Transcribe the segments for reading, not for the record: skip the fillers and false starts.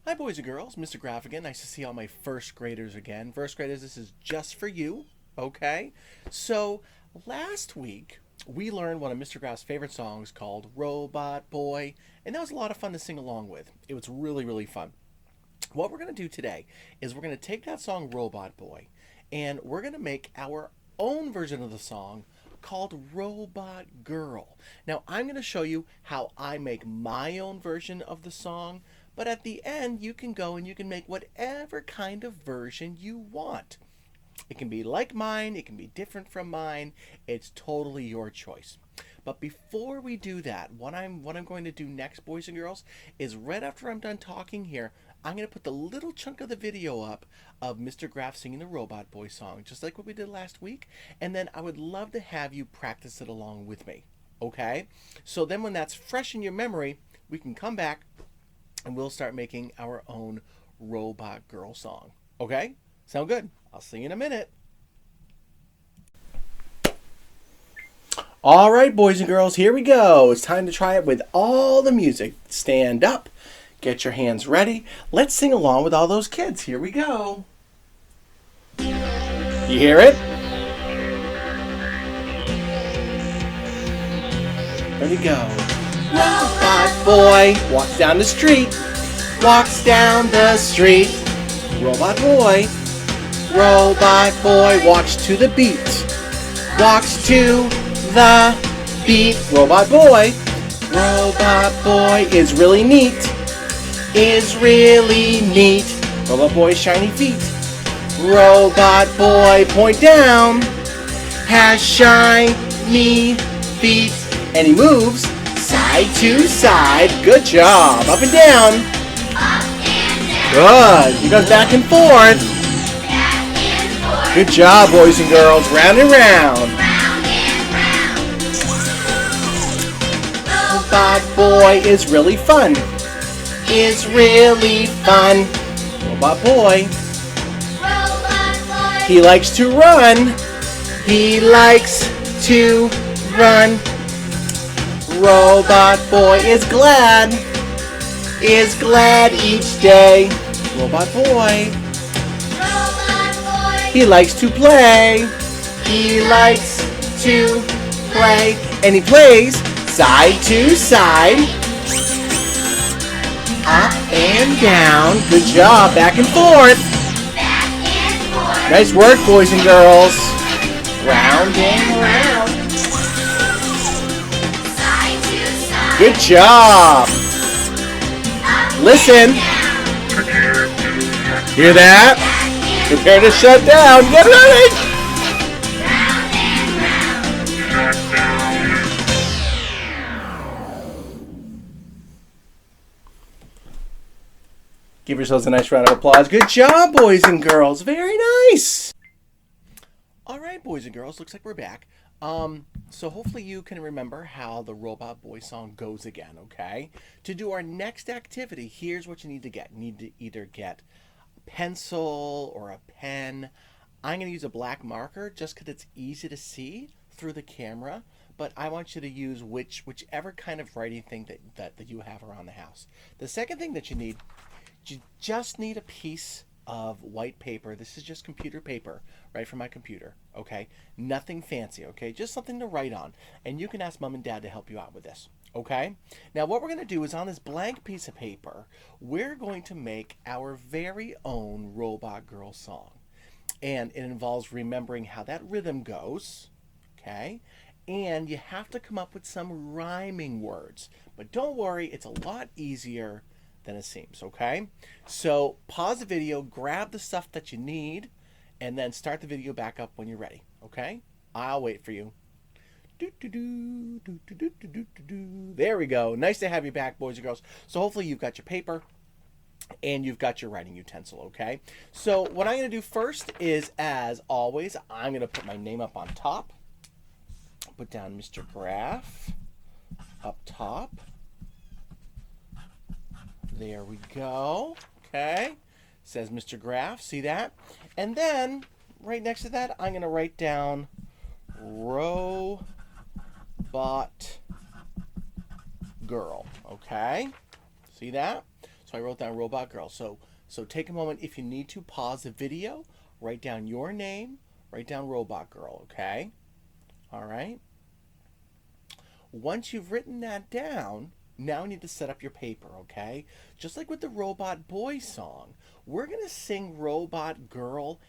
Hi, boys and girls. Mr. Graff again. Nice to see all my first graders again. First graders, this is just for you, okay? So, last week, we learned one of Mr. Graff's favorite songs called Robot Boy, and that was a lot of fun to sing along with. It was really, really fun. What we're going to do today is we're going to take that song Robot Boy, and we're going to make our own version of the song called Robot Girl. Now, I'm going to show you how I make my own version of the song, but at the end, you can go and you can make whatever kind of version you want. It can be like mine, it can be different from mine. It's totally your choice. But before we do that, what I'm going to do next, boys and girls, is right after I'm done talking here, I'm going to put the little chunk of the video up of Mr. Graff singing the Robot Boy song, just like what we did last week. And then I would love to have you practice it along with me. Okay? So then when that's fresh in your memory, we can come back and we'll start making our own Robot Girl song. Okay? Sound good? I'll see you in a minute. All right, boys and girls, here we go. It's time to try it with all the music. Stand up. Get your hands ready. Let's sing along with all those kids. Here we go. You hear it? Ready, go. Robot boy walks down the street. Walks down the street. Robot boy. Robot boy walks to the beat. Walks to the beat. Robot boy. Robot boy is really neat. Is really neat. Robot boy's shiny feet. Robot boy point down. Has shiny feet. And he moves side to side. Good job. Up and down. Up and down. Good. He goes back and forth. Back and forth. Good job, boys and girls. Round and round. Round and round. Robot boy is really fun. Is really fun. Robot boy. Robot boy. He likes to run. He likes to run. Robot boy is glad each day. Robot boy. Robot boy. He likes to play. He likes to play. And he plays side to side. Up and down. Good job. Back and forth. Back and forth. Nice work, boys and girls. Round and round. Side to side. Good job. Up Listen. and down. Hear that? Back and Prepare to shut down. Get ready. round and round. Give yourselves a nice round of applause. Good job, boys and girls. Very nice. All right, boys and girls. Looks like we're back. So hopefully you can remember how the Robot Boy song goes again, okay? To do our next activity, here's what you need to get. You need to either get a pencil or a pen. I'm going to use a black marker just because it's easy to see through the camera, but I want you to use whichever kind of writing thing that you have around the house. The second thing that you just need a piece of white paper. This is just computer paper, right, from my computer, okay? Nothing fancy, okay? Just something to write on. And you can ask Mom and Dad to help you out with this, okay? Now, what we're going to do is on this blank piece of paper, we're going to make our very own Robot Girl song. And it involves remembering how that rhythm goes, okay? And you have to come up with some rhyming words. But don't worry, it's a lot easier than it seems, okay? So pause the video, grab the stuff that you need, and then start the video back up when you're ready, okay? I'll wait for you. There we go. Nice to have you back, boys and girls. So hopefully you've got your paper and you've got your writing utensil, okay? So what I'm going to do first is, as always, I'm going to put my name up on top. Put down Mr. Graff up top. There we go. Okay. Says Mr. Graff. See that? And then right next to that, I'm going to write down Robot Girl. Okay. See that? So I wrote down robot girl. So take a moment if you need to pause the video, write down your name, write down robot girl, okay? All right. Once you've written that down, now you need to set up your paper, okay? Just like with the Robot Boy song, we're going to sing Robot Girl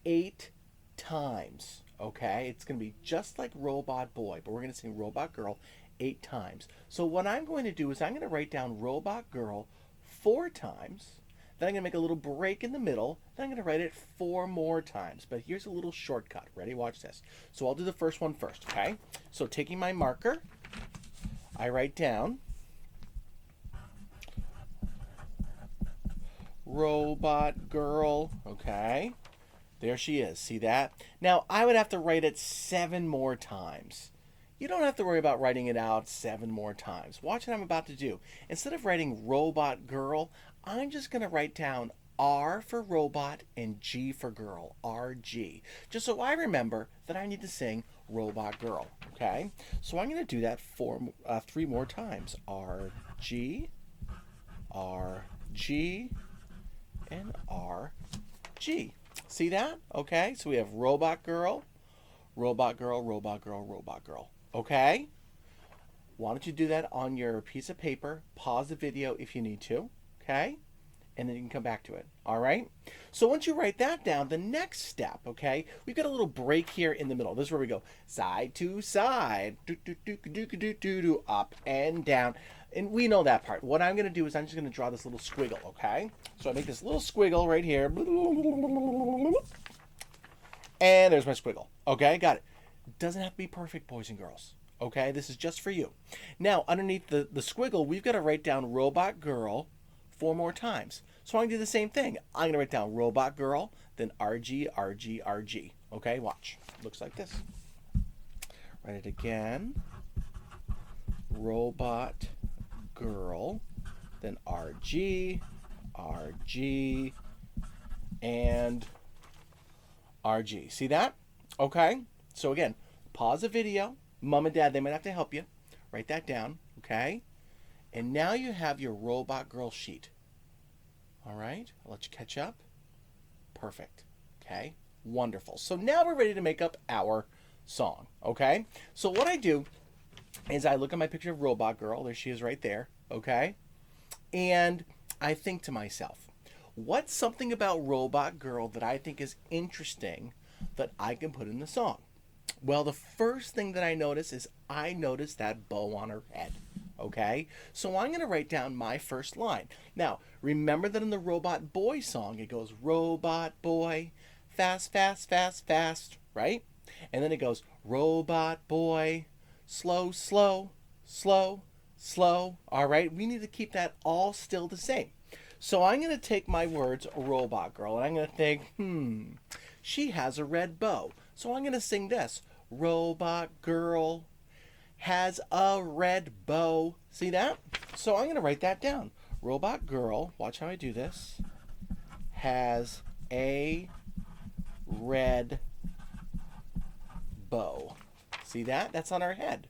8 times, okay? It's going to be just like Robot Boy, but we're going to sing Robot Girl 8 times. So what I'm going to do is I'm going to write down Robot Girl 4 times. Then I'm going to make a little break in the middle. Then I'm going to write it 4 more times. But here's a little shortcut. Ready? Watch this. So I'll do the first one first, okay? So taking my marker, I write down Robot Girl, okay? There she is. See that? Now, I would have to write it 7 more times. You don't have to worry about writing it out 7 more times. Watch what I'm about to do. Instead of writing Robot Girl, I'm just going to write down R for robot and G for girl, RG. Just so I remember that I need to sing Robot Girl, okay? So I'm going to do that 3 more times. RG, RG, and RG. See that? Okay, so we have Robot Girl, Robot Girl, Robot Girl, Robot Girl. Okay? Why don't you do that on your piece of paper? Pause the video if you need to. Okay? And then you can come back to it. All right? So once you write that down, the next step, okay, we've got a little break here in the middle. This is where we go side to side, do, do, do, do, do, do, do, do, up and down. And we know that part. What I'm going to do is I'm just going to draw this little squiggle, okay? So I make this little squiggle right here. And there's my squiggle. Okay, got it. Doesn't have to be perfect, boys and girls. Okay, this is just for you. Now, underneath the squiggle, we've got to write down Robot Girl 4 more times. So I'm going to do the same thing. I'm going to write down Robot Girl, then RG, RG, RG. Okay, watch. Looks like this. Write it again. Robot Girl, then RG, RG, and RG. See that? Okay. So again, pause the video. Mom and Dad, they might have to help you. Write that down, okay? And now you have your Robot Girl sheet. All right, I'll let you catch up. Perfect, okay? Wonderful. So now we're ready to make up our song, okay? So what I do is I look at my picture of Robot Girl. There she is right there, okay? And I think to myself, what's something about Robot Girl that I think is interesting that I can put in the song? Well, the first thing that I notice is I notice that bow on her head, okay? So I'm going to write down my first line. Now, remember that in the Robot Boy song, it goes, Robot Boy, fast, fast, fast, fast, right? And then it goes, Robot Boy, slow, slow, slow, slow, all right? We need to keep that all still the same. So I'm going to take my words, Robot Girl, and I'm going to think, she has a red bow. So I'm going to sing this. Robot Girl has a red bow. See that? So I'm going to write that down. Robot Girl, watch how I do this, has a red bow. See that? That's on our head.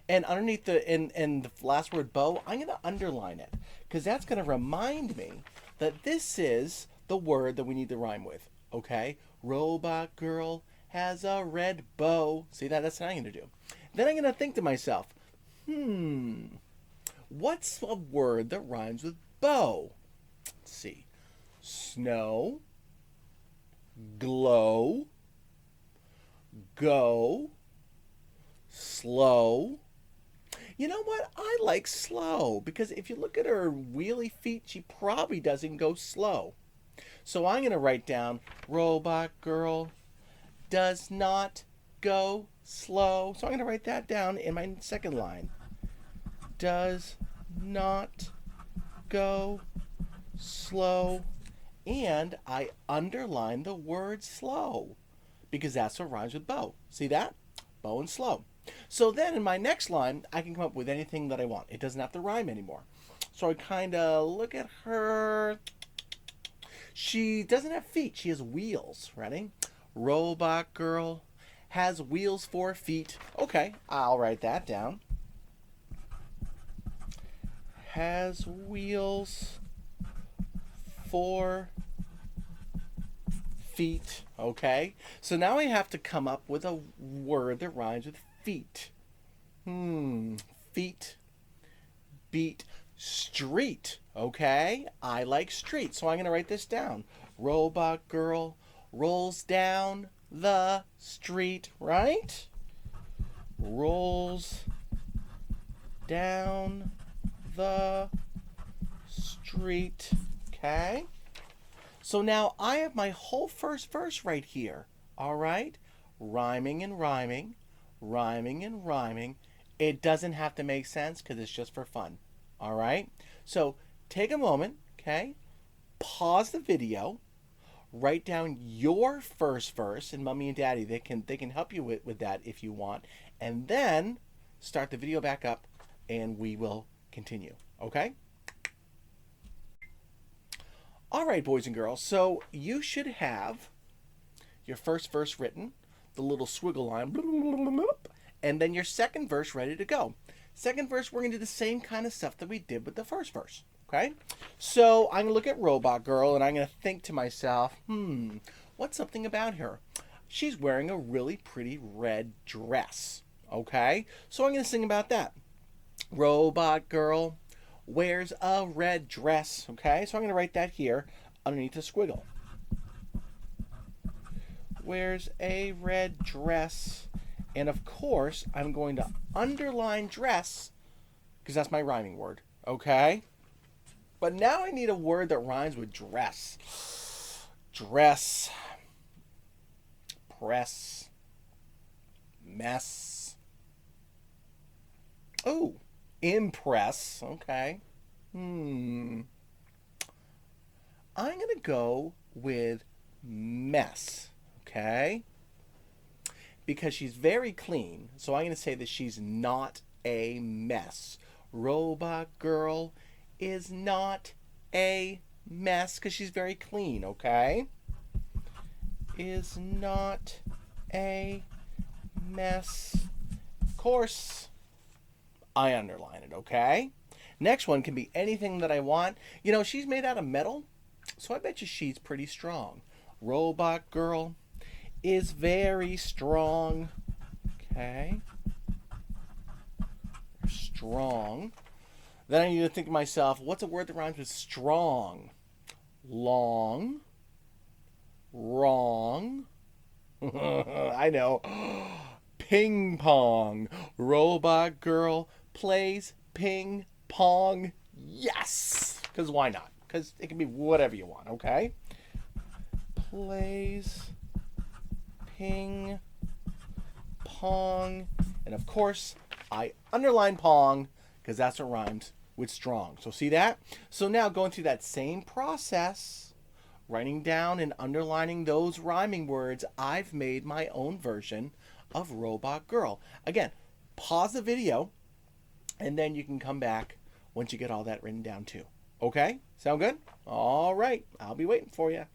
And underneath the last word bow, I'm going to underline it because that's going to remind me that this is the word that we need to rhyme with. Okay? Robot Girl has a red bow. See that? That's what I'm going to do. Then I'm going to think to myself, what's a word that rhymes with bow? Let's see. Snow, glow, go, slow. You know what? I like slow because if you look at her wheelie feet, she probably doesn't go slow. So I'm going to write down Robot Girl does not go slow. So I'm going to write that down in my second line. Does not go slow. And I underline the word slow because that's what rhymes with bow. See that? Bow and slow. So then in my next line, I can come up with anything that I want. It doesn't have to rhyme anymore. So I kind of look at her. She doesn't have feet. She has wheels. Ready? Robot Girl has wheels for feet. Okay, I'll write that down. Has wheels 4 feet. Okay? So now I have to come up with a word that rhymes with feet. Feet, beat, street. Okay? I like street. So I'm going to write this down. Robot girl rolls down the street, right? Rolls down the street. Okay? So now I have my whole first verse right here. All right? Rhyming and rhyming, rhyming and rhyming. It doesn't have to make sense because it's just for fun. All right? So take a moment, okay? Pause the video. Write down your first verse, and Mommy and Daddy, they can help you with that if you want. And then start the video back up and we will continue. Okay? All right, boys and girls. So you should have your first verse written, the little swiggle line, and then your second verse ready to go. Second verse, we're going to do the same kind of stuff that we did with the first verse. Okay? So I'm going to look at Robot Girl and I'm going to think to myself, what's something about her? She's wearing a really pretty red dress. Okay? So I'm going to sing about that. Robot Girl wears a red dress. Okay? So I'm going to write that here underneath the squiggle. Wears a red dress. And of course, I'm going to underline dress because that's my rhyming word. Okay? But now I need a word that rhymes with dress. Dress. Press. Mess. Oh, impress. Okay. I'm going to go with mess. Okay? Because she's very clean. So I'm going to say that she's not a mess. Robot girl is not a mess because she's very clean, okay? Is not a mess. Of course, I underline it, okay? Next one can be anything that I want. You know, she's made out of metal, so I bet you she's pretty strong. Robot girl is very strong. Okay. Strong. Then I need to think to myself, what's a word that rhymes with strong? Long. Wrong. I know. Ping pong. Robot girl plays ping pong. Yes! Because why not? Because it can be whatever you want, okay? Plays ping pong. And of course, I underline pong because that's what rhymes with strong. So see that? So now going through that same process, writing down and underlining those rhyming words, I've made my own version of Robot Girl. Again, pause the video and then you can come back once you get all that written down too. Okay? Sound good? All right. I'll be waiting for you.